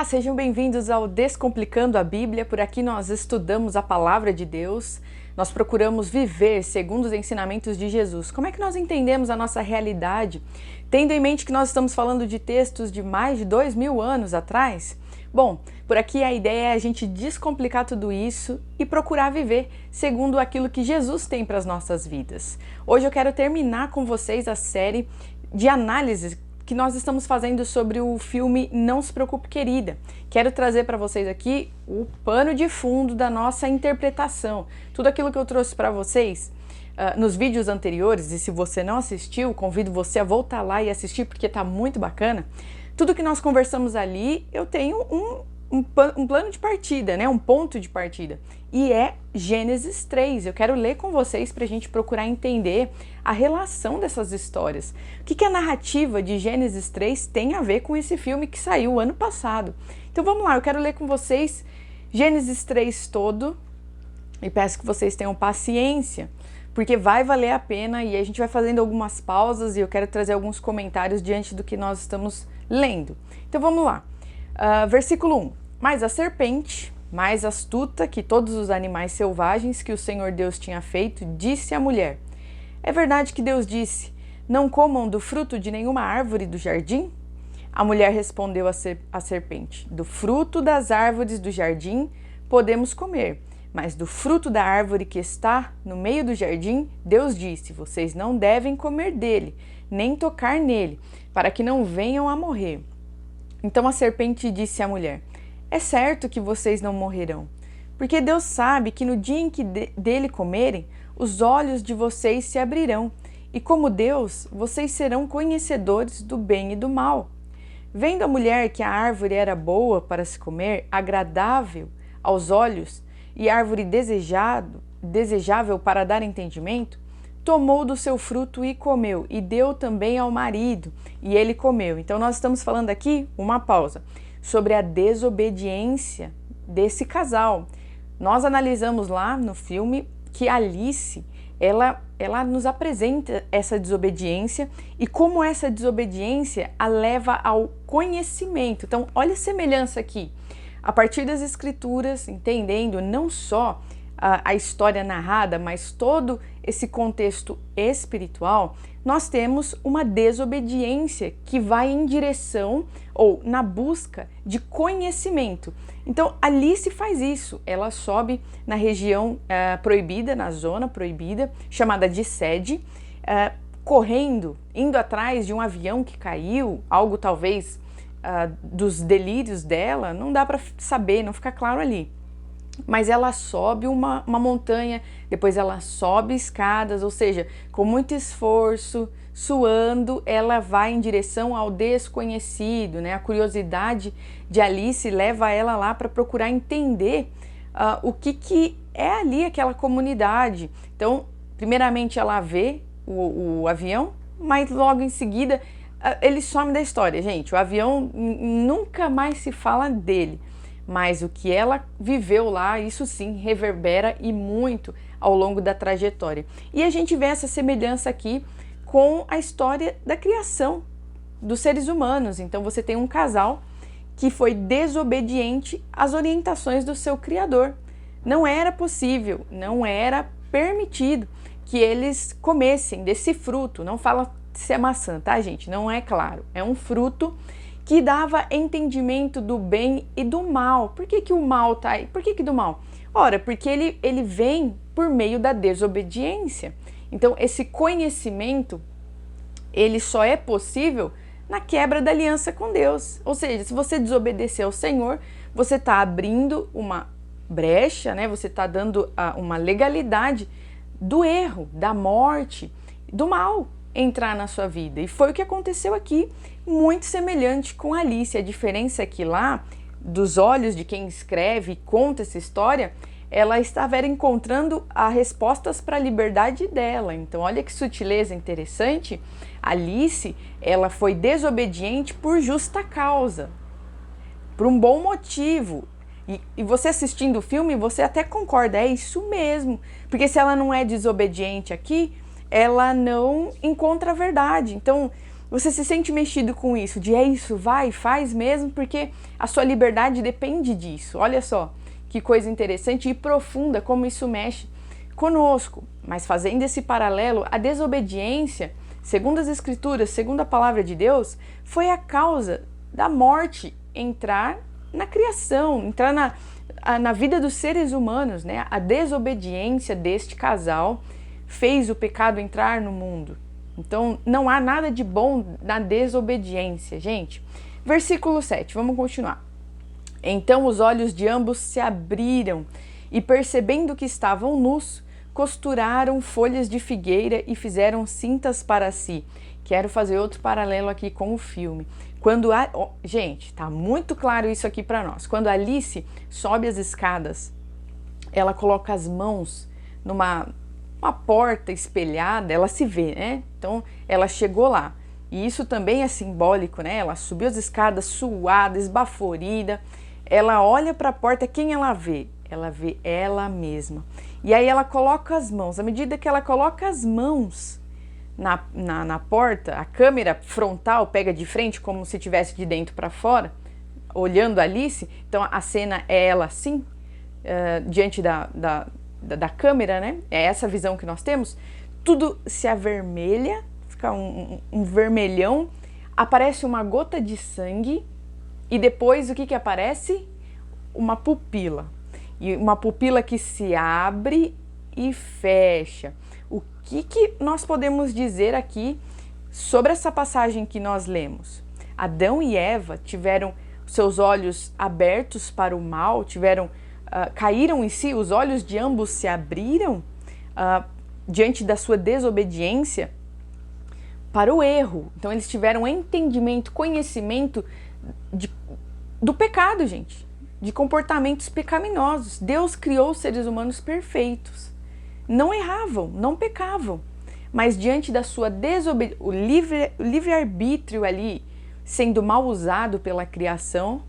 Olá, sejam bem-vindos ao Descomplicando a Bíblia. Por aqui nós estudamos a Palavra de Deus, nós procuramos viver segundo os ensinamentos de Jesus. Como é que nós entendemos a nossa realidade, tendo em mente que nós estamos falando de textos de mais de 2000 anos atrás? Bom, por aqui a ideia é a gente descomplicar tudo isso e procurar viver segundo aquilo que Jesus tem para as nossas vidas. Hoje eu quero terminar com vocês a série de análises que nós estamos fazendo sobre o filme Não Se Preocupe, Querida. Quero trazer para vocês aqui o pano de fundo da nossa interpretação. Tudo aquilo que eu trouxe para vocês nos vídeos anteriores, e se você não assistiu, convido você a voltar lá e assistir porque tá muito bacana. Tudo que nós conversamos ali, eu tenho um plano de partida, né? Um ponto de partida. E é Gênesis 3. Eu quero ler com vocês para a gente procurar entender a relação dessas histórias. O que a narrativa de Gênesis 3 tem a ver com esse filme que saiu ano passado. Então vamos lá, eu quero ler com vocês Gênesis 3 todo e peço que vocês tenham paciência, porque vai valer a pena e a gente vai fazendo algumas pausas e eu quero trazer alguns comentários diante do que nós estamos lendo. Então vamos lá. Versículo 1. Mas a serpente, mais astuta que todos os animais selvagens que o Senhor Deus tinha feito, disse à mulher: é verdade que Deus disse, não comam do fruto de nenhuma árvore do jardim? A mulher respondeu à serpente: do fruto das árvores do jardim podemos comer, mas do fruto da árvore que está no meio do jardim, Deus disse, vocês não devem comer dele, nem tocar nele, para que não venham a morrer. Então a serpente disse à mulher: é certo que vocês não morrerão, porque Deus sabe que no dia em que dele comerem, os olhos de vocês se abrirão, e como Deus, vocês serão conhecedores do bem e do mal. Vendo a mulher que a árvore era boa para se comer, agradável aos olhos, e árvore desejável para dar entendimento, tomou do seu fruto e comeu, e deu também ao marido, e ele comeu. Então nós estamos falando aqui, uma pausa, sobre a desobediência desse casal. Nós analisamos lá no filme que Alice, ela nos apresenta essa desobediência e como essa desobediência a leva ao conhecimento. Então olha a semelhança aqui. A partir das escrituras, entendendo não só a história narrada, mas todo esse contexto espiritual, nós temos uma desobediência que vai em direção ou na busca de conhecimento. Então Alice faz isso, ela sobe na região proibida, na zona proibida, chamada de Sede, correndo, indo atrás de um avião que caiu, algo talvez dos delírios dela, não dá para saber, não fica claro ali. Mas ela sobe uma montanha, depois ela sobe escadas, ou seja, com muito esforço, suando, ela vai em direção ao desconhecido, né? A curiosidade de Alice leva ela lá para procurar entender o que é ali aquela comunidade. Então, primeiramente ela vê o avião, mas logo em seguida ele some da história, gente. O avião nunca mais se fala dele. Mas o que ela viveu lá, isso sim, reverbera e muito ao longo da trajetória. E a gente vê essa semelhança aqui com a história da criação dos seres humanos. Então você tem um casal que foi desobediente às orientações do seu Criador. Não era possível, não era permitido que eles comessem desse fruto. Não fala se é maçã, tá, gente? Não é claro. É um fruto que dava entendimento do bem e do mal. Por que o mal tá aí? Por que do mal? Ora, porque ele vem por meio da desobediência. Então, esse conhecimento, ele só é possível na quebra da aliança com Deus. Ou seja, se você desobedecer ao Senhor, você está abrindo uma brecha, né? Você está dando uma legalidade do erro, da morte, do mal entrar na sua vida. E foi o que aconteceu aqui, muito semelhante com Alice. A diferença é que lá, dos olhos de quem escreve e conta essa história, ela estava encontrando as respostas para a liberdade dela. Então olha que sutileza interessante. Alice, ela foi desobediente por justa causa, por um bom motivo. E você assistindo o filme, você até concorda, é isso mesmo. Porque se ela não é desobediente aqui, ela não encontra a verdade. Então, Você se sente mexido com isso, de é isso, vai, faz mesmo, porque a sua liberdade depende disso. Olha só, que coisa interessante e profunda como isso mexe conosco. Mas fazendo esse paralelo, a desobediência, segundo as Escrituras, segundo a palavra de Deus, foi a causa da morte entrar na criação, entrar na vida dos seres humanos, né? A desobediência deste casal fez o pecado entrar no mundo. Então, não há nada de bom na desobediência, gente. Versículo 7, vamos continuar. Então os olhos de ambos se abriram e, percebendo que estavam nus, costuraram folhas de figueira e fizeram cintas para si. Quero fazer outro paralelo aqui com o filme. Gente, tá muito claro isso aqui para nós. Quando Alice sobe as escadas, ela coloca as mãos numa porta espelhada, ela se vê, né? Então, ela chegou lá. E isso também é simbólico, né? Ela subiu as escadas suada, esbaforida. Ela olha para a porta, quem ela vê? Ela vê ela mesma. E aí ela coloca as mãos. À medida que ela coloca as mãos na porta, a câmera frontal pega de frente como se estivesse de dentro para fora, olhando a Alice. Então a cena é ela assim, diante da câmera, né? É essa visão que nós temos. Tudo se avermelha, fica um vermelhão, aparece uma gota de sangue e depois o que aparece? Uma pupila. E uma pupila que se abre e fecha. O que nós podemos dizer aqui sobre essa passagem que nós lemos? Adão e Eva tiveram seus olhos abertos para o mal, caíram em si, os olhos de ambos se abriram diante da sua desobediência para o erro. Então eles tiveram entendimento, conhecimento do pecado, gente, de comportamentos pecaminosos. Deus criou seres humanos perfeitos, não erravam, não pecavam, mas diante da sua desobediência, o livre-arbítrio ali sendo mal usado pela criação,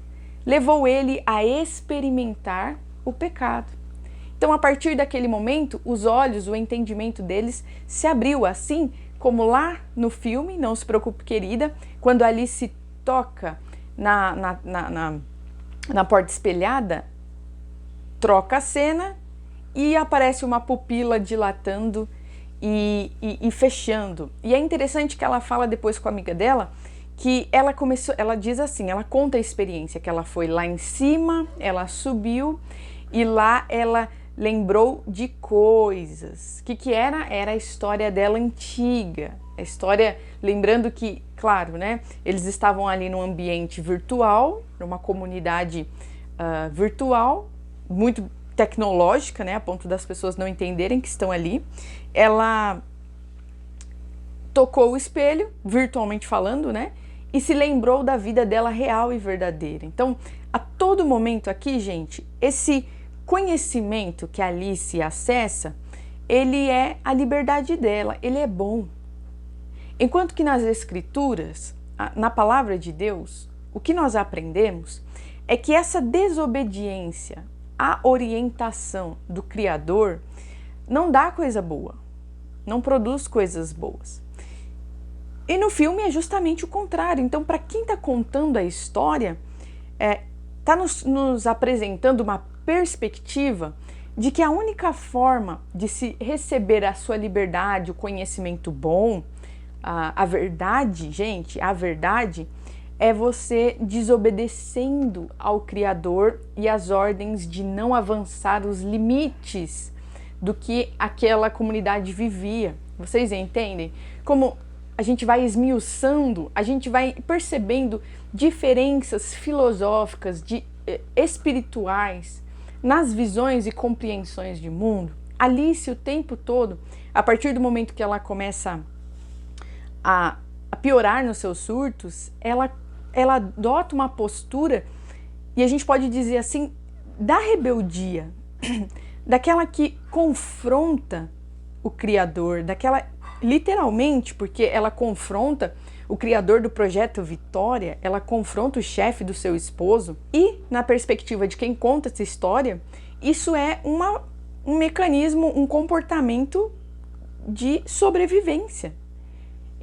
levou ele a experimentar o pecado. Então, a partir daquele momento, os olhos, o entendimento deles se abriu, assim como lá no filme, Não Se Preocupe, Querida, quando Alice toca na porta espelhada, troca a cena e aparece uma pupila dilatando e fechando. E é interessante que ela fala depois com a amiga dela, que ela diz assim, ela conta a experiência, que ela foi lá em cima, ela subiu e lá ela lembrou de coisas. O que era? Era a história dela antiga, a história, lembrando que, claro, né, eles estavam ali num ambiente virtual, numa comunidade virtual, muito tecnológica, né, a ponto das pessoas não entenderem que estão ali. Ela tocou o espelho, virtualmente falando, né, e se lembrou da vida dela real e verdadeira. Então, a todo momento aqui, gente, esse conhecimento que a Alice acessa, ele é a liberdade dela, ele é bom. Enquanto que nas Escrituras, na palavra de Deus, o que nós aprendemos é que essa desobediência à orientação do Criador não dá coisa boa, não produz coisas boas. E no filme é justamente o contrário. Então, para quem está contando a história, está nos apresentando uma perspectiva de que a única forma de se receber a sua liberdade, o conhecimento bom, a verdade, gente, a verdade é você desobedecendo ao Criador e às ordens de não avançar os limites do que aquela comunidade vivia. Vocês entendem? Como a gente vai esmiuçando, a gente vai percebendo diferenças filosóficas, espirituais, nas visões e compreensões de mundo. Alice, o tempo todo, a partir do momento que ela começa a piorar nos seus surtos, ela adota uma postura, e a gente pode dizer assim, da rebeldia, daquela que confronta o Criador, daquela, literalmente, porque ela confronta o criador do projeto Vitória, ela confronta o chefe do seu esposo, e na perspectiva de quem conta essa história, isso é um mecanismo, um comportamento de sobrevivência.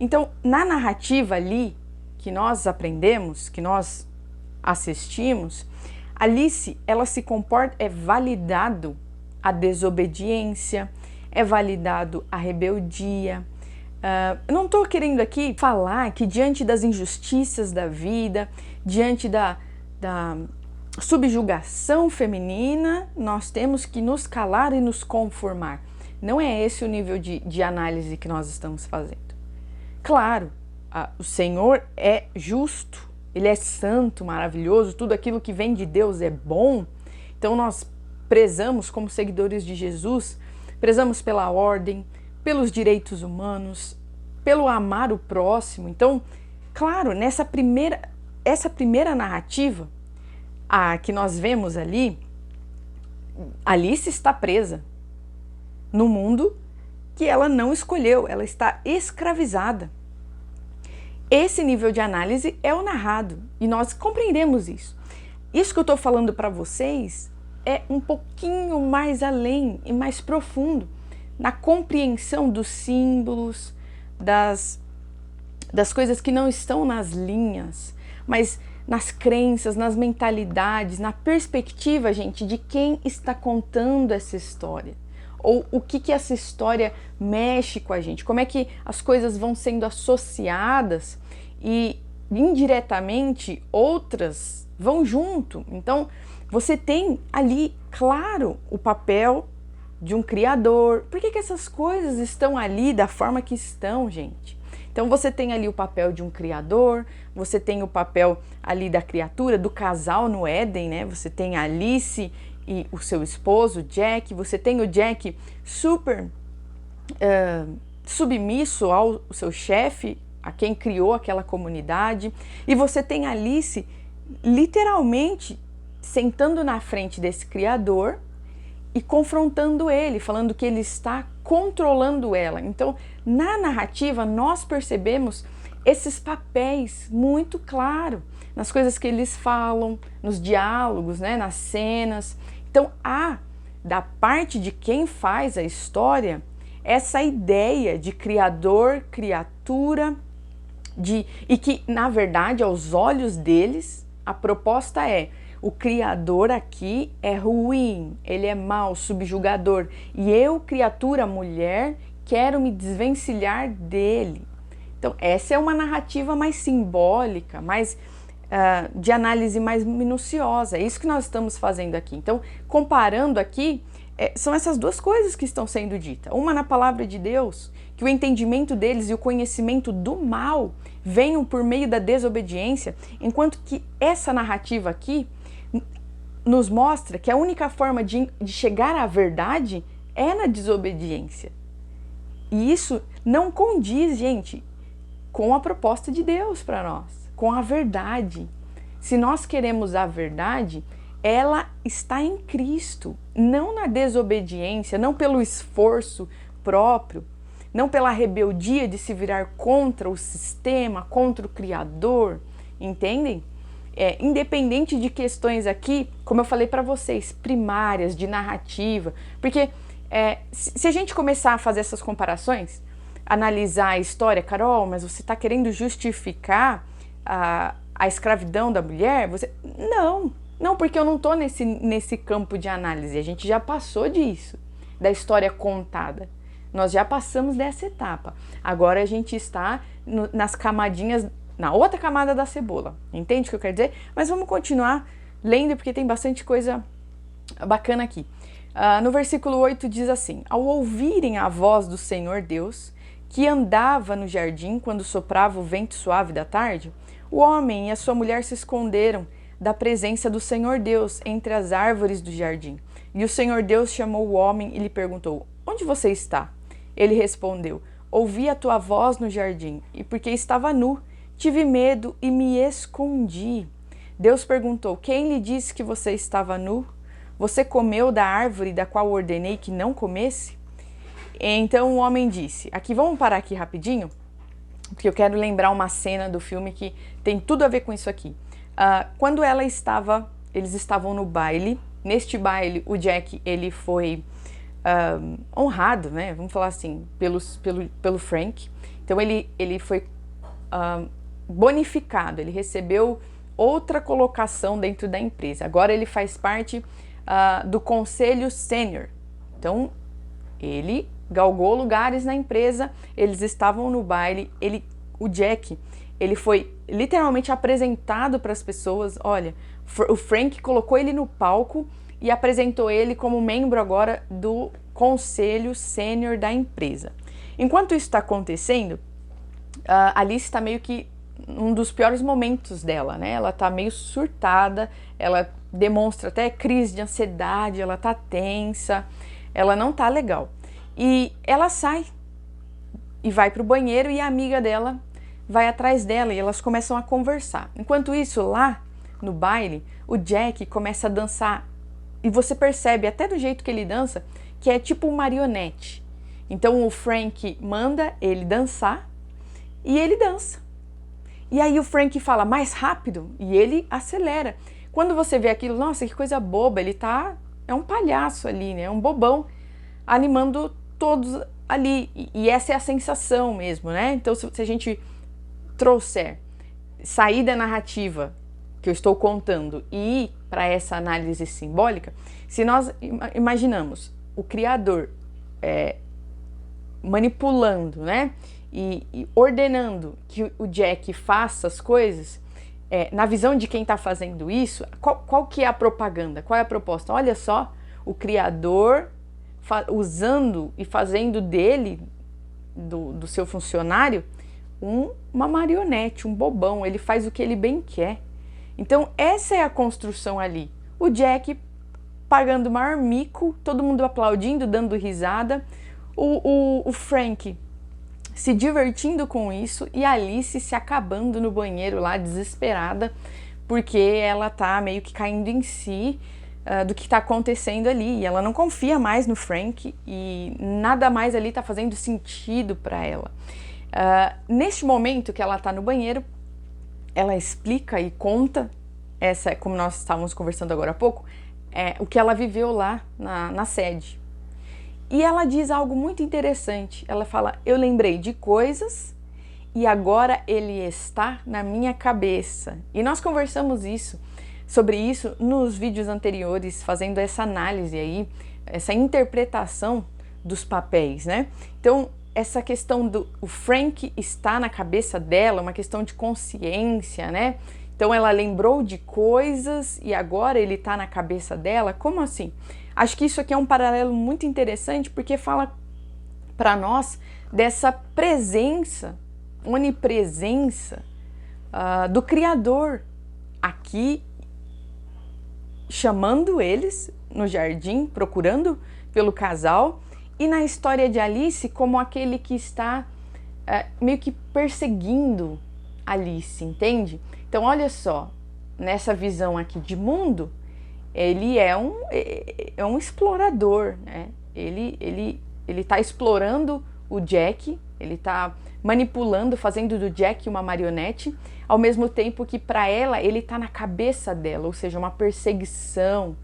Então, na narrativa ali que nós aprendemos, que nós assistimos, Alice, ela se comporta, é validado a desobediência, é validado a rebeldia. Eu não estou querendo aqui falar que diante das injustiças da vida, diante da subjugação feminina, nós temos que nos calar e nos conformar. Não é esse o nível de análise que nós estamos fazendo. Claro, o Senhor é justo, Ele é santo, maravilhoso, tudo aquilo que vem de Deus é bom. Então nós prezamos como seguidores de Jesus, prezamos pela ordem, pelos direitos humanos, pelo amar o próximo. Então, claro, essa primeira narrativa que nós vemos ali, Alice está presa no mundo que ela não escolheu, ela está escravizada. Esse nível de análise é o narrado e nós compreendemos isso. Isso que eu estou falando para vocês é um pouquinho mais além e mais profundo na compreensão dos símbolos, das coisas que não estão nas linhas, mas nas crenças, nas mentalidades, na perspectiva, gente, de quem está contando essa história. Ou o que essa história mexe com a gente, como é que as coisas vão sendo associadas e indiretamente outras vão junto. Então você tem ali, claro, o papel de um criador. Por que essas coisas estão ali da forma que estão, gente? Então você tem ali o papel de um criador, você tem o papel ali da criatura, do casal no Éden, né? Você tem a Alice e o seu esposo, Jack, você tem o Jack super submisso ao seu chefe, a quem criou aquela comunidade, e você tem a Alice literalmente sentando na frente desse criador e confrontando ele, falando que ele está controlando ela. Então, na narrativa, nós percebemos esses papéis muito claro nas coisas que eles falam, nos diálogos, né, nas cenas. Então, da parte de quem faz a história, essa ideia de criador, criatura, e que, na verdade, aos olhos deles, a proposta é: o criador aqui é ruim, ele é mau, subjugador, e eu, criatura, mulher, quero me desvencilhar dele. Então, essa é uma narrativa mais simbólica, mais de análise mais minuciosa. É isso que nós estamos fazendo aqui. Então, comparando aqui, são essas duas coisas que estão sendo ditas. Uma na palavra de Deus, que o entendimento deles e o conhecimento do mal venham por meio da desobediência, enquanto que essa narrativa aqui nos mostra que a única forma de chegar à verdade é na desobediência. E isso não condiz, gente, com a proposta de Deus para nós, com a verdade. Se nós queremos a verdade, ela está em Cristo, não na desobediência, não pelo esforço próprio, não pela rebeldia de se virar contra o sistema, contra o Criador, entendem? Independente de questões aqui, como eu falei para vocês, primárias, de narrativa, porque se a gente começar a fazer essas comparações, analisar a história, Carol, mas você está querendo justificar a escravidão da mulher? Não, porque eu não estou nesse campo de análise, a gente já passou disso, da história contada. Nós já passamos dessa etapa. Agora a gente está nas camadinhas, na outra camada da cebola. Entende o que eu quero dizer? Mas vamos continuar lendo, porque tem bastante coisa bacana aqui. No versículo 8 diz assim: ao ouvirem a voz do Senhor Deus, que andava no jardim quando soprava o vento suave da tarde, o homem e a sua mulher se esconderam da presença do Senhor Deus entre as árvores do jardim. E o Senhor Deus chamou o homem e lhe perguntou: onde você está? Ele respondeu: ouvi a tua voz no jardim, e porque estava nu, tive medo e me escondi. Deus perguntou: quem lhe disse que você estava nu? Você comeu da árvore da qual ordenei que não comesse? Então o homem disse, vamos parar aqui rapidinho, porque eu quero lembrar uma cena do filme que tem tudo a ver com isso aqui. Quando eles estavam no baile, neste baile o Jack ele foi honrado, né? Vamos falar assim, pelo Frank. Então ele foi bonificado, ele recebeu outra colocação dentro da empresa. Agora ele faz parte do conselho sênior. Então ele galgou lugares na empresa, eles estavam no baile, o Jack, ele foi literalmente apresentado para as pessoas. Olha, o Frank colocou ele no palco e apresentou ele como membro agora do conselho sênior da empresa. Enquanto isso está acontecendo, a Alice está meio que um dos piores momentos dela, né? Ela tá meio surtada, ela demonstra até crise de ansiedade, ela tá tensa, ela não tá legal. E ela sai e vai pro banheiro e a amiga dela vai atrás dela e elas começam a conversar. Enquanto isso, lá no baile, o Jack começa a dançar e você percebe até do jeito que ele dança que é tipo um marionete. Então o Frank manda ele dançar e ele dança. E aí o Frank fala mais rápido e ele acelera. Quando você vê aquilo, nossa, que coisa boba, é um palhaço ali, né? É um bobão animando todos ali. E essa é a sensação mesmo, né? Então se a gente trouxer, sair da narrativa que eu estou contando e ir para essa análise simbólica, se nós imaginamos o Criador manipulando, né? E ordenando que o Jack faça as coisas, na visão de quem está fazendo isso, qual que é a propaganda? Qual é a proposta? Olha só, o Criador usando e fazendo dele, do seu funcionário, uma marionete, um bobão, ele faz o que ele bem quer. Então essa é a construção ali. O Jack pagando o maior mico, todo mundo aplaudindo, dando risada, o Frank se divertindo com isso e a Alice se acabando no banheiro lá, desesperada, porque ela tá meio que caindo em si do que tá acontecendo ali. E ela não confia mais no Frank e nada mais ali tá fazendo sentido para ela. Neste momento que ela tá no banheiro, ela explica e conta, como nós estávamos conversando agora há pouco, o que ela viveu lá na sede. E ela diz algo muito interessante. Ela fala: eu lembrei de coisas e agora ele está na minha cabeça. E nós conversamos sobre isso nos vídeos anteriores, fazendo essa análise aí, essa interpretação dos papéis, né? Então, essa questão do Frank está na cabeça dela, uma questão de consciência, né? Então ela lembrou de coisas e agora ele está na cabeça dela. Como assim? Acho que isso aqui é um paralelo muito interessante porque fala para nós dessa presença, onipresença do Criador aqui, chamando eles no jardim, procurando pelo casal, e na história de Alice como aquele que está meio que perseguindo Alice, entende? Então olha só, nessa visão aqui de mundo, ele é um explorador, né? Ele está explorando o Jack, ele está manipulando, fazendo do Jack uma marionete, ao mesmo tempo que para ela ele está na cabeça dela, ou seja, uma perseguição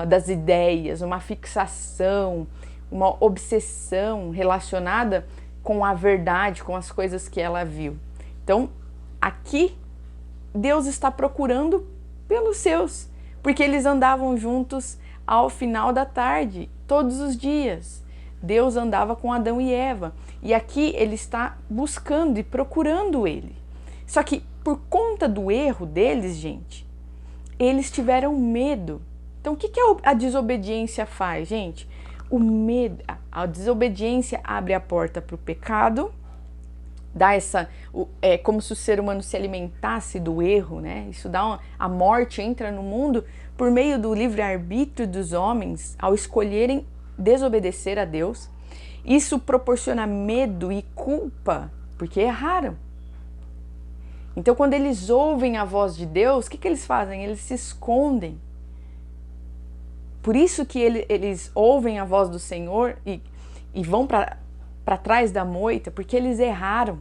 das ideias, uma fixação, uma obsessão relacionada com a verdade, com as coisas que ela viu. Então, aqui, Deus está procurando pelos seus, porque eles andavam juntos ao final da tarde, todos os dias. Deus andava com Adão e Eva, e aqui ele está buscando e procurando ele. Só que por conta do erro deles, gente, eles tiveram medo. Então o que a desobediência faz, gente? O medo, a desobediência abre a porta para o pecado, como se o ser humano se alimentasse do erro, né? Isso a morte entra no mundo por meio do livre-arbítrio dos homens ao escolherem desobedecer a Deus. Isso proporciona medo e culpa, porque erraram. Então, quando eles ouvem a voz de Deus, o que eles fazem? Eles se escondem. Por isso que eles ouvem a voz do Senhor e vão para trás da moita, porque eles erraram.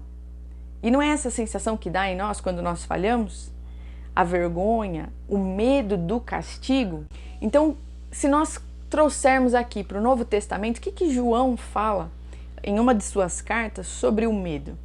E não é essa sensação que dá em nós quando nós falhamos? A vergonha, o medo do castigo? Então, se nós trouxermos aqui para o Novo Testamento, o que João fala em uma de suas cartas sobre o medo?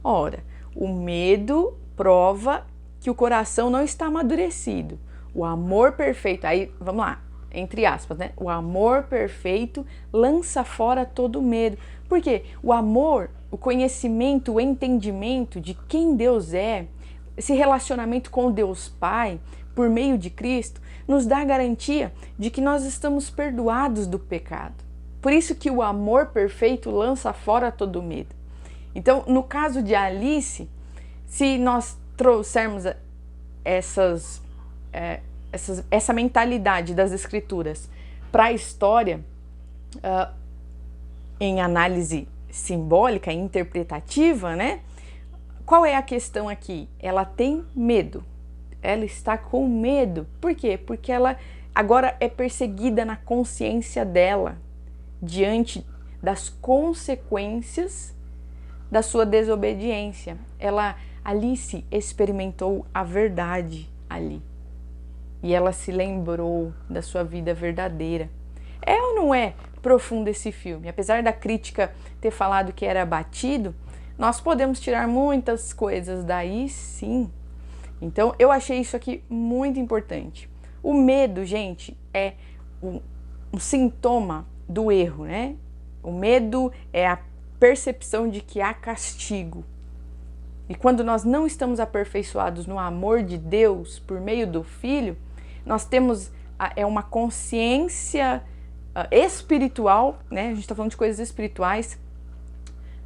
Ora, o medo prova que o coração não está amadurecido. O amor perfeito, aí vamos lá, entre aspas, né? O amor perfeito lança fora todo medo. Por quê? O amor, o conhecimento, o entendimento de quem Deus é, esse relacionamento com Deus Pai, por meio de Cristo, nos dá a garantia de que nós estamos perdoados do pecado. Por isso que o amor perfeito lança fora todo medo. Então, no caso de Alice, se nós trouxermos essa mentalidade das Escrituras para a história, em análise simbólica e interpretativa, né? Qual é a questão aqui? Ela tem medo. Ela está com medo. Por quê? Porque ela agora é perseguida na consciência dela, diante das consequências da sua desobediência. Alice experimentou a verdade ali. E ela se lembrou da sua vida verdadeira. É ou não é profundo esse filme? Apesar da crítica ter falado que era batido, nós podemos tirar muitas coisas daí, sim. Então, eu achei isso aqui muito importante. O medo, gente, é um sintoma do erro, né? O medo é a percepção de que há castigo. E quando nós não estamos aperfeiçoados no amor de Deus por meio do Filho, nós temos uma consciência espiritual, né? A gente está falando de coisas espirituais,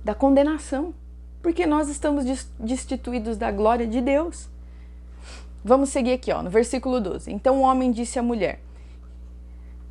da condenação, porque nós estamos destituídos da glória de Deus. Vamos seguir aqui, no versículo 12. Então o homem disse à mulher,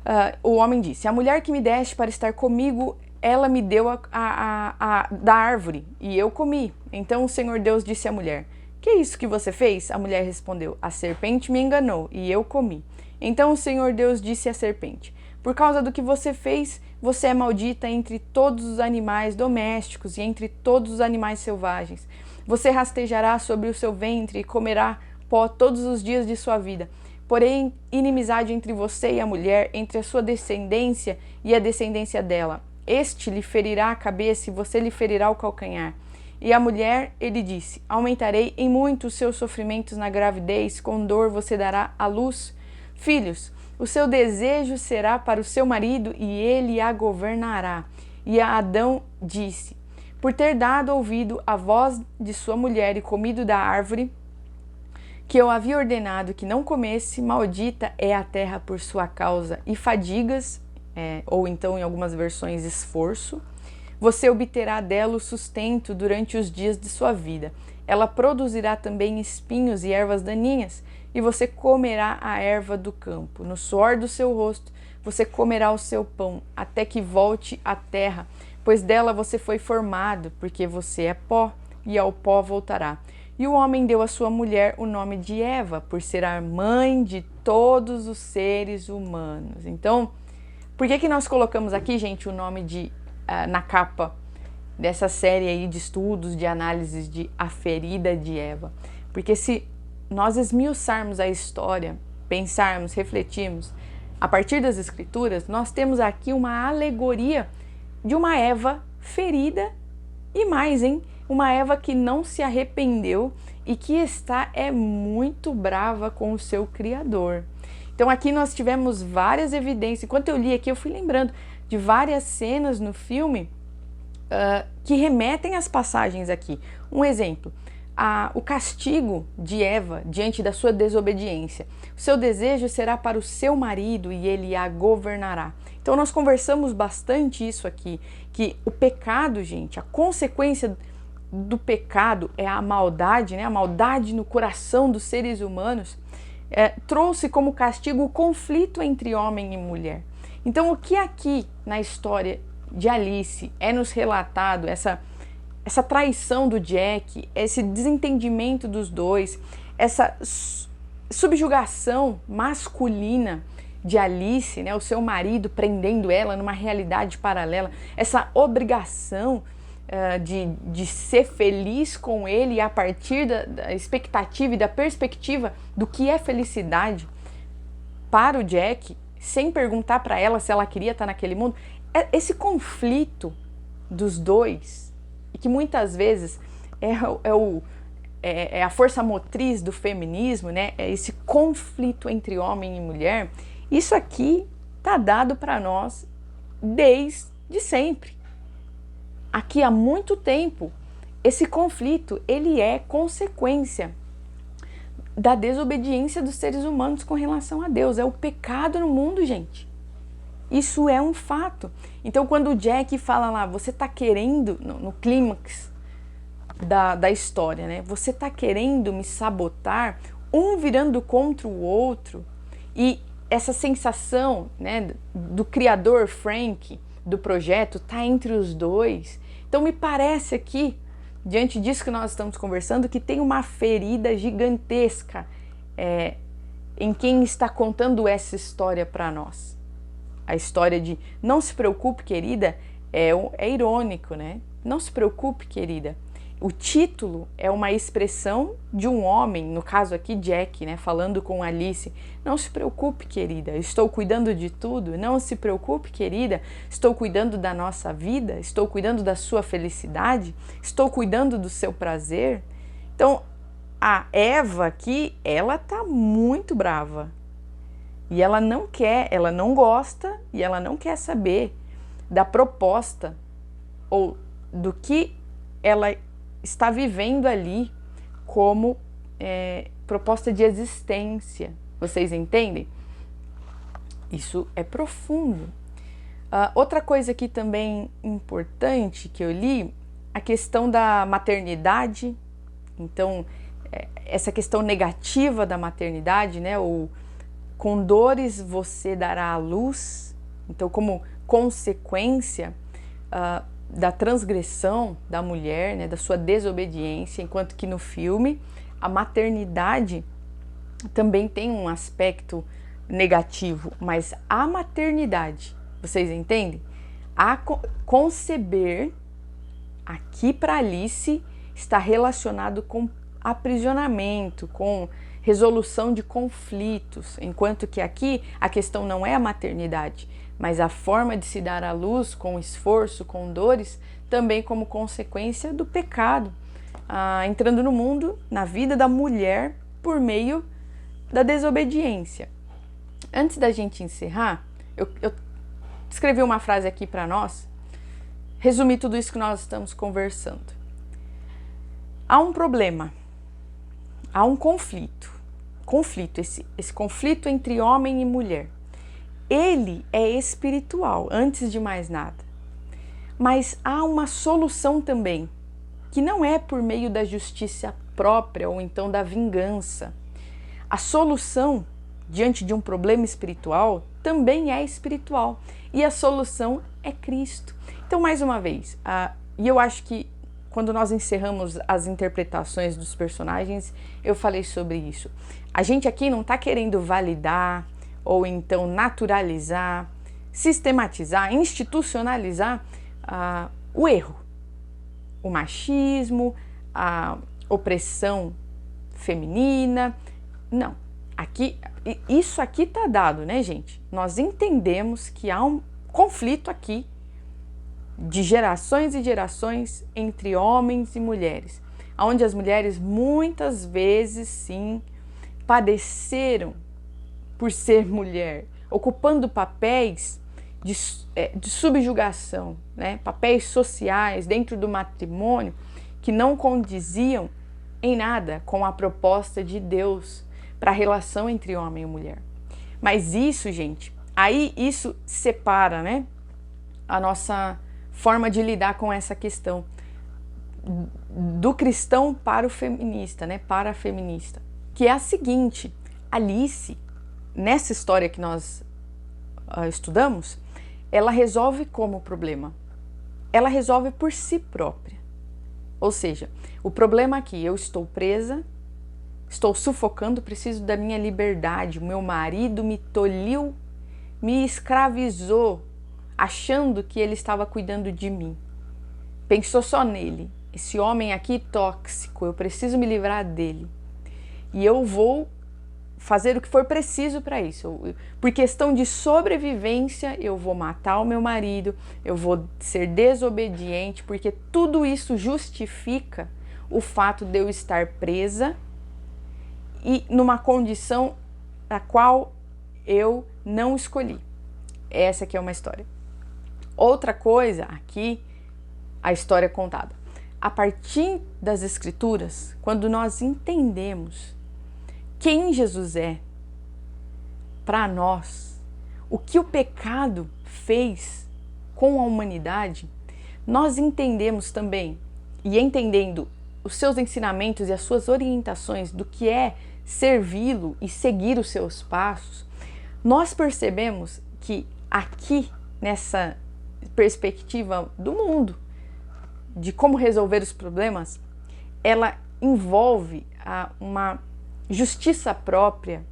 a mulher que me deste para estar comigo, ela me deu da árvore e eu comi. Então o Senhor Deus disse à mulher, que é isso que você fez? A mulher respondeu, a serpente me enganou e eu comi. Então o Senhor Deus disse à serpente, por causa do que você fez, você é maldita entre todos os animais domésticos e entre todos os animais selvagens. Você rastejará sobre o seu ventre e comerá pó todos os dias de sua vida. Porém, inimizade entre você e a mulher, entre a sua descendência e a descendência dela. Este lhe ferirá a cabeça e você lhe ferirá o calcanhar. E a mulher, ele disse, aumentarei em muito os seus sofrimentos na gravidez, com dor você dará à luz filhos. O seu desejo será para o seu marido e ele a governará. E a Adão disse, por ter dado ouvido à voz de sua mulher e comido da árvore que eu havia ordenado que não comesse, maldita é a terra por sua causa, e fadigas, ou então em algumas versões esforço, você obterá dela o sustento durante os dias de sua vida. Ela produzirá também espinhos e ervas daninhas, e você comerá a erva do campo. No suor do seu rosto você comerá o seu pão, até que volte à terra, pois dela você foi formado, porque você é pó, e ao pó voltará. E o homem deu à sua mulher o nome de Eva, por ser a mãe de todos os seres humanos. Então, por que nós colocamos aqui, gente, o nome na capa dessa série aí de estudos, de análises de A Ferida de Eva? Porque se nós esmiuçarmos a história, pensarmos, refletirmos, a partir das Escrituras, nós temos aqui uma alegoria de uma Eva ferida e mais, uma Eva que não se arrependeu e que está muito brava com o seu Criador. Então aqui nós tivemos várias evidências. Enquanto eu li aqui, eu fui lembrando de várias cenas no filme que remetem às passagens aqui. Um exemplo, o castigo de Eva diante da sua desobediência. O seu desejo será para o seu marido e ele a governará. Então nós conversamos bastante isso aqui, que o pecado, gente, a consequência do pecado é a maldade, né? A maldade no coração dos seres humanos trouxe como castigo o conflito entre homem e mulher. Então o que aqui na história de Alice é nos relatado, essa traição do Jack, esse desentendimento dos dois, essa subjugação masculina de Alice, né? O seu marido prendendo ela numa realidade paralela, essa obrigação de ser feliz com ele a partir da expectativa e da perspectiva do que é felicidade para o Jack, sem perguntar para ela se ela queria estar naquele mundo. Esse conflito dos dois, e que muitas vezes é a força motriz do feminismo, né? É esse conflito entre homem e mulher. Isso aqui tá dado para nós desde sempre. Aqui há muito tempo, esse conflito, ele é consequência da desobediência dos seres humanos com relação a Deus. É o pecado no mundo, gente. Isso é um fato. Então, quando o Jack fala lá, você tá querendo, no clímax da história, né? Você tá querendo me sabotar, um virando contra o outro, e essa sensação, né, do criador Frank, do projeto, tá entre os dois. Então, me parece aqui, diante disso que nós estamos conversando, que tem uma ferida gigantesca em quem está contando essa história para nós. A história de não se preocupe, querida, é irônico, né? Não se preocupe, querida. O título é uma expressão de um homem, no caso aqui Jack, né, falando com Alice. Não se preocupe, querida, eu estou cuidando de tudo. Não se preocupe, querida, estou cuidando da nossa vida, estou cuidando da sua felicidade, estou cuidando do seu prazer. Então, a Eva aqui, ela tá muito brava. E ela não quer, ela não gosta e ela não quer saber da proposta ou do que ela está vivendo ali como proposta de existência. Vocês entendem? Isso é profundo. Outra coisa aqui também importante que eu li, a questão da maternidade. Então, essa questão negativa da maternidade, né? Ou com dores você dará à luz. Então, como consequência da transgressão da mulher, né, da sua desobediência, enquanto que no filme a maternidade também tem um aspecto negativo, mas a maternidade, vocês entendem? A conceber aqui para Alice está relacionado com aprisionamento, com resolução de conflitos, enquanto que aqui a questão não é a maternidade, mas a forma de se dar à luz com esforço, com dores, também como consequência do pecado, entrando no mundo, na vida da mulher, por meio da desobediência. Antes da gente encerrar, eu escrevi uma frase aqui para nós, resumir tudo isso que nós estamos conversando. Há um problema, há um conflito, esse conflito entre homem e mulher. Ele é espiritual, antes de mais nada. Mas há uma solução também, que não é por meio da justiça própria ou então da vingança. A solução diante de um problema espiritual também é espiritual. E a solução é Cristo. Então, mais uma vez, e eu acho que quando nós encerramos as interpretações dos personagens, eu falei sobre isso. A gente aqui não está querendo validar ou então naturalizar, sistematizar, institucionalizar o erro, o machismo, a opressão feminina. Não, isso aqui está dado, né, gente? Nós entendemos que há um conflito aqui de gerações e gerações entre homens e mulheres, onde as mulheres muitas vezes, sim, padeceram por ser mulher, ocupando papéis de subjugação, né? Papéis sociais dentro do matrimônio que não condiziam em nada com a proposta de Deus para a relação entre homem e mulher. Mas isso, gente, aí isso separa, né, a nossa forma de lidar com essa questão do cristão para o feminista, né, para a feminista, que é a seguinte: Alice, nessa história que nós estudamos, ela resolve como problema? Ela resolve por si própria. Ou seja, o problema aqui, eu estou presa, estou sufocando, preciso da minha liberdade, o meu marido me tolhiu, me escravizou, achando que ele estava cuidando de mim. Pensou só nele. Esse homem aqui tóxico, eu preciso me livrar dele. E eu vou fazer o que for preciso para isso. Por questão de sobrevivência, eu vou matar o meu marido, eu vou ser desobediente, porque tudo isso justifica o fato de eu estar presa e numa condição a qual eu não escolhi. Essa aqui é uma história. Outra coisa, aqui, a história contada. A partir das Escrituras, quando nós entendemos quem Jesus é para nós, o que o pecado fez com a humanidade, nós entendemos também, e entendendo os seus ensinamentos e as suas orientações do que é servi-lo e seguir os seus passos, nós percebemos que aqui, nessa perspectiva do mundo, de como resolver os problemas, ela envolve uma justiça própria,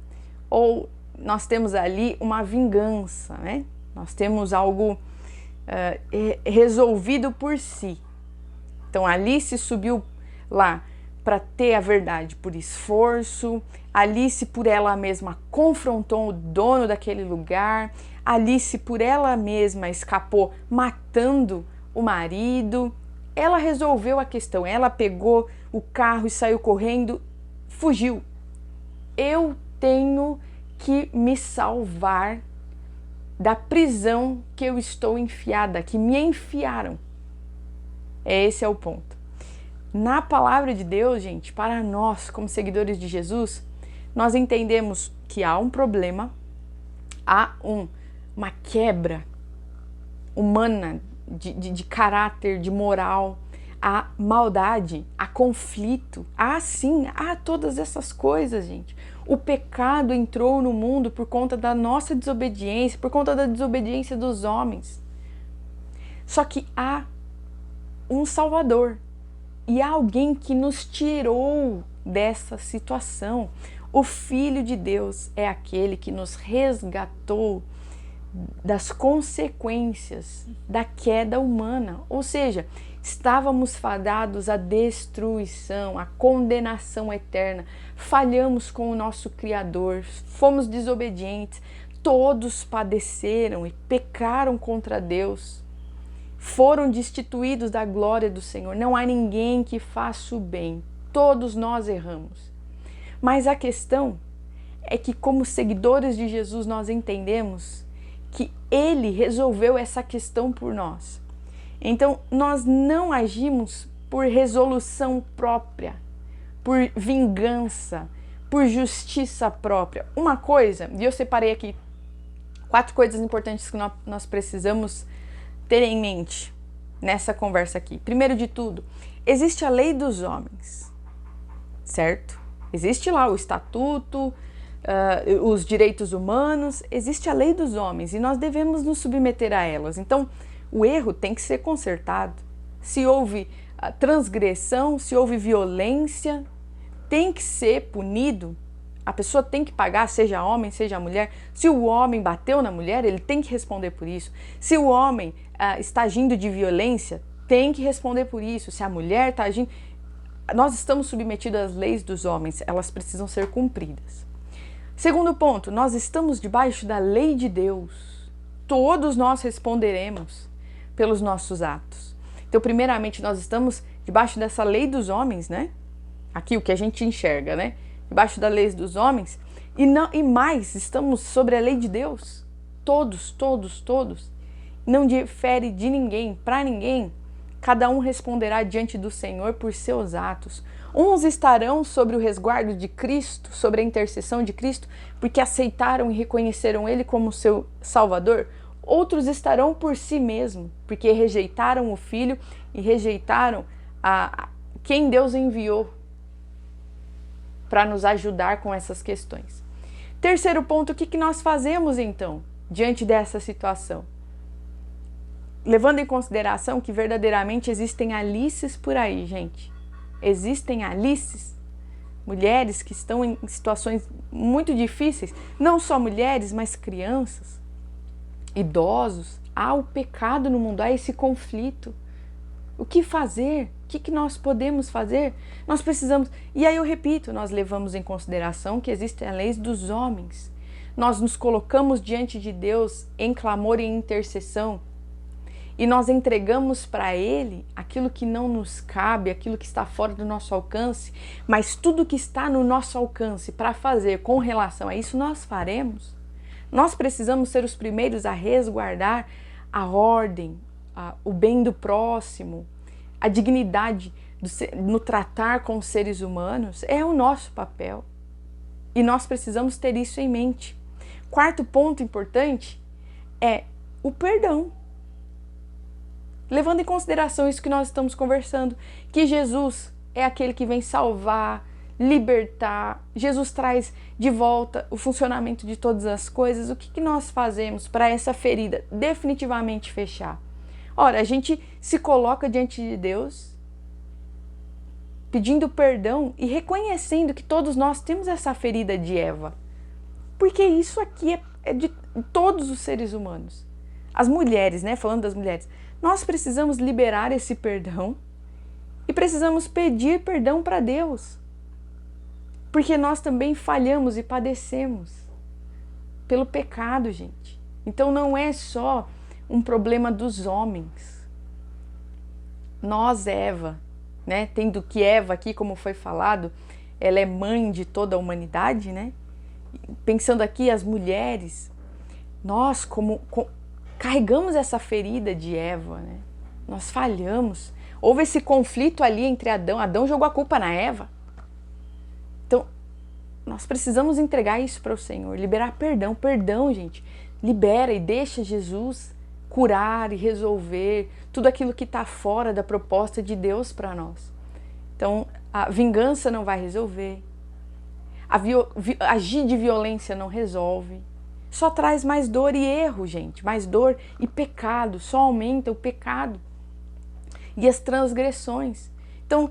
ou nós temos ali uma vingança, né? Nós temos algo resolvido por si. Então Alice subiu lá para ter a verdade por esforço, Alice por ela mesma confrontou o dono daquele lugar, Alice por ela mesma escapou matando o marido, ela resolveu a questão, ela pegou o carro e saiu correndo, fugiu. Eu tenho que me salvar da prisão que eu estou enfiada, que me enfiaram. Esse é o ponto. Na palavra de Deus, gente, para nós, como seguidores de Jesus, nós entendemos que há um problema, há uma quebra humana de caráter, de moral, há maldade, há conflito, há todas essas coisas, gente. O pecado entrou no mundo por conta da nossa desobediência, por conta da desobediência dos homens. Só que há um Salvador e há alguém que nos tirou dessa situação. O Filho de Deus é aquele que nos resgatou das consequências da queda humana, ou seja, estávamos fadados à destruição, à condenação eterna, falhamos com o nosso Criador, fomos desobedientes, todos padeceram e pecaram contra Deus, foram destituídos da glória do Senhor, não há ninguém que faça o bem, todos nós erramos. Mas a questão é que, como seguidores de Jesus, nós entendemos que Ele resolveu essa questão por nós. Então, nós não agimos por resolução própria, por vingança, por justiça própria. Uma coisa, e eu separei aqui 4 coisas importantes que nós precisamos ter em mente nessa conversa aqui. Primeiro de tudo, existe a lei dos homens, certo? Existe lá o estatuto, os direitos humanos, existe a lei dos homens e nós devemos nos submeter a elas. Então, o erro tem que ser consertado. Se houve transgressão, se houve violência, tem que ser punido. A pessoa tem que pagar, seja homem, seja mulher. Se o homem bateu na mulher, ele tem que responder por isso. Se o homem está agindo de violência, tem que responder por isso. Se a mulher está agindo... Nós estamos submetidos às leis dos homens, elas precisam ser cumpridas. Segundo ponto, nós estamos debaixo da lei de Deus. Todos nós responderemos pelos nossos atos. Então, primeiramente, nós estamos debaixo dessa lei dos homens, né? Aqui o que a gente enxerga, né? Debaixo da lei dos homens. E mais, estamos sobre a lei de Deus. Todos, todos, todos. Não difere de ninguém, para ninguém. Cada um responderá diante do Senhor por seus atos. Uns estarão sobre o resguardo de Cristo, sobre a intercessão de Cristo, porque aceitaram e reconheceram Ele como seu Salvador. Outros estarão por si mesmo, porque rejeitaram o Filho e rejeitaram quem Deus enviou para nos ajudar com essas questões. Terceiro ponto, o que nós fazemos então diante dessa situação? Levando em consideração que verdadeiramente existem Alices por aí, gente. Existem Alices, mulheres que estão em situações muito difíceis, não só mulheres, mas crianças, idosos. Há o pecado no mundo, há esse conflito. O que fazer? O que nós podemos fazer? Nós precisamos... E aí eu repito, nós levamos em consideração que existem as leis dos homens. Nós nos colocamos diante de Deus em clamor e em intercessão. E nós entregamos para Ele aquilo que não nos cabe, aquilo que está fora do nosso alcance, mas tudo que está no nosso alcance para fazer com relação a isso, nós faremos. Nós precisamos ser os primeiros a resguardar a ordem, o bem do próximo, a dignidade no tratar com os seres humanos. É o nosso papel. E nós precisamos ter isso em mente. Quarto ponto importante é o perdão. Levando em consideração isso que nós estamos conversando, que Jesus é aquele que vem salvar, libertar, Jesus traz de volta o funcionamento de todas as coisas. O que nós fazemos para essa ferida definitivamente fechar? Ora, a gente se coloca diante de Deus, pedindo perdão e reconhecendo que todos nós temos essa ferida de Eva. Porque isso aqui é de todos os seres humanos. As mulheres, né? Falando das mulheres, nós precisamos liberar esse perdão e precisamos pedir perdão para Deus. Porque nós também falhamos e padecemos pelo pecado, gente. Então não é só um problema dos homens. Nós, Eva, né? Tendo que Eva aqui, como foi falado, ela é mãe de toda a humanidade, né? Pensando aqui as mulheres, nós carregamos essa ferida de Eva, né? Nós falhamos. Houve esse conflito ali entre Adão. Adão jogou a culpa na Eva. Então, nós precisamos entregar isso para o Senhor, liberar perdão. Perdão, gente. Libera e deixa Jesus curar e resolver tudo aquilo que está fora da proposta de Deus para nós. Então, a vingança não vai resolver. Agir de violência não resolve. Só traz mais dor e erro, gente. Mais dor e pecado. Só aumenta o pecado e as transgressões. Então,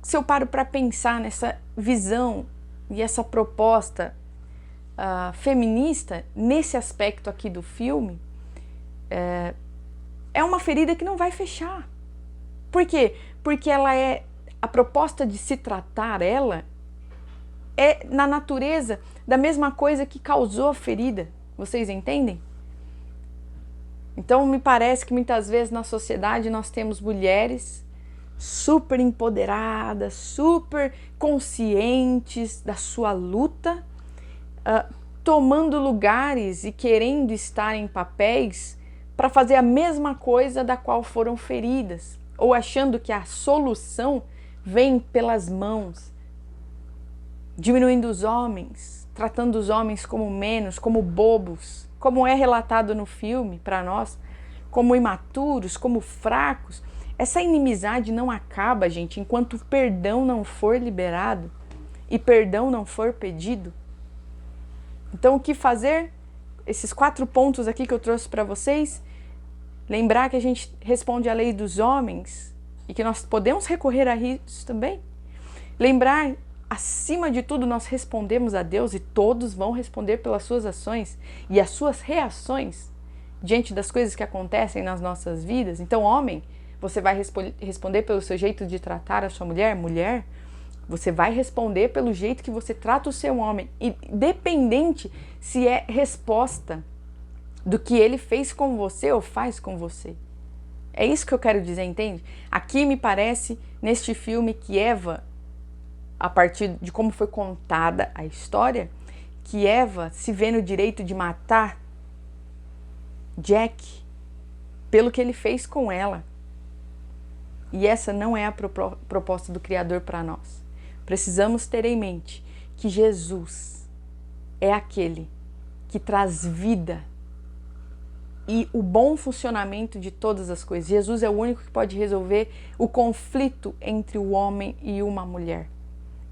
se eu paro para pensar nessa visão e essa proposta feminista, nesse aspecto aqui do filme, é uma ferida que não vai fechar. Por quê? Porque a proposta de se tratar ela é na natureza da mesma coisa que causou a ferida. Vocês entendem? Então me parece que muitas vezes na sociedade nós temos mulheres super empoderadas, super conscientes da sua luta, tomando lugares e querendo estar em papéis para fazer a mesma coisa da qual foram feridas, ou achando que a solução vem pelas mãos, diminuindo os homens, tratando os homens como menos, como bobos, como é relatado no filme para nós, como imaturos, como fracos. Essa inimizade não acaba, gente, enquanto o perdão não for liberado e perdão não for pedido. Então, o que fazer? Esses 4 pontos aqui que eu trouxe para vocês. Lembrar que a gente responde à lei dos homens e que nós podemos recorrer a isso também. Lembrar, acima de tudo, nós respondemos a Deus e todos vão responder pelas suas ações e as suas reações diante das coisas que acontecem nas nossas vidas. Então, homem, você vai responder pelo seu jeito de tratar a sua mulher. Mulher, você vai responder pelo jeito que você trata o seu homem, independente se é resposta do que ele fez com você ou faz com você. É isso que eu quero dizer, entende? Aqui me parece, neste filme, que Eva, a partir de como foi contada a história, que Eva se vê no direito de matar Jack pelo que ele fez com ela. E essa não é a proposta do Criador para nós. Precisamos ter em mente que Jesus é aquele que traz vida e o bom funcionamento de todas as coisas. Jesus é o único que pode resolver o conflito entre o homem e uma mulher.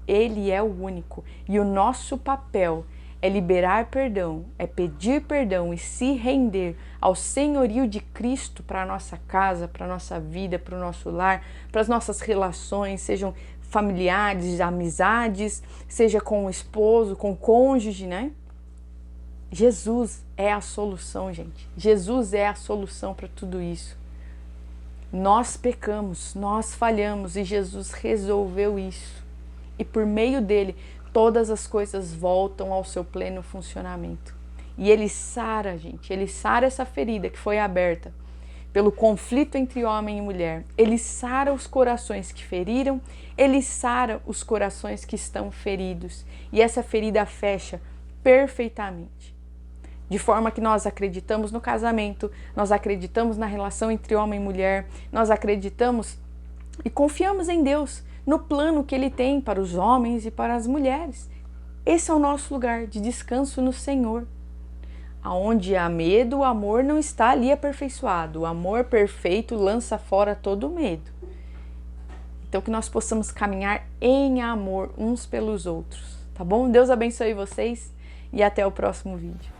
Ele é o único. E o nosso papel é liberar perdão, é pedir perdão e se render ao senhorio de Cristo para a nossa casa, para a nossa vida, para o nosso lar, para as nossas relações, sejam familiares, amizades, seja com o esposo, com o cônjuge, né? Jesus é a solução, gente. Jesus é a solução para tudo isso. Nós pecamos, nós falhamos e Jesus resolveu isso. E por meio dele, todas as coisas voltam ao seu pleno funcionamento. E ele sara, gente, ele sara essa ferida que foi aberta pelo conflito entre homem e mulher. Ele sara os corações que feriram, ele sara os corações que estão feridos. E essa ferida fecha perfeitamente. De forma que nós acreditamos no casamento, nós acreditamos na relação entre homem e mulher, nós acreditamos e confiamos em Deus, no plano que Ele tem para os homens e para as mulheres. Esse é o nosso lugar de descanso no Senhor. Aonde há medo, o amor não está ali aperfeiçoado. O amor perfeito lança fora todo o medo. Então que nós possamos caminhar em amor uns pelos outros, tá bom? Deus abençoe vocês e até o próximo vídeo.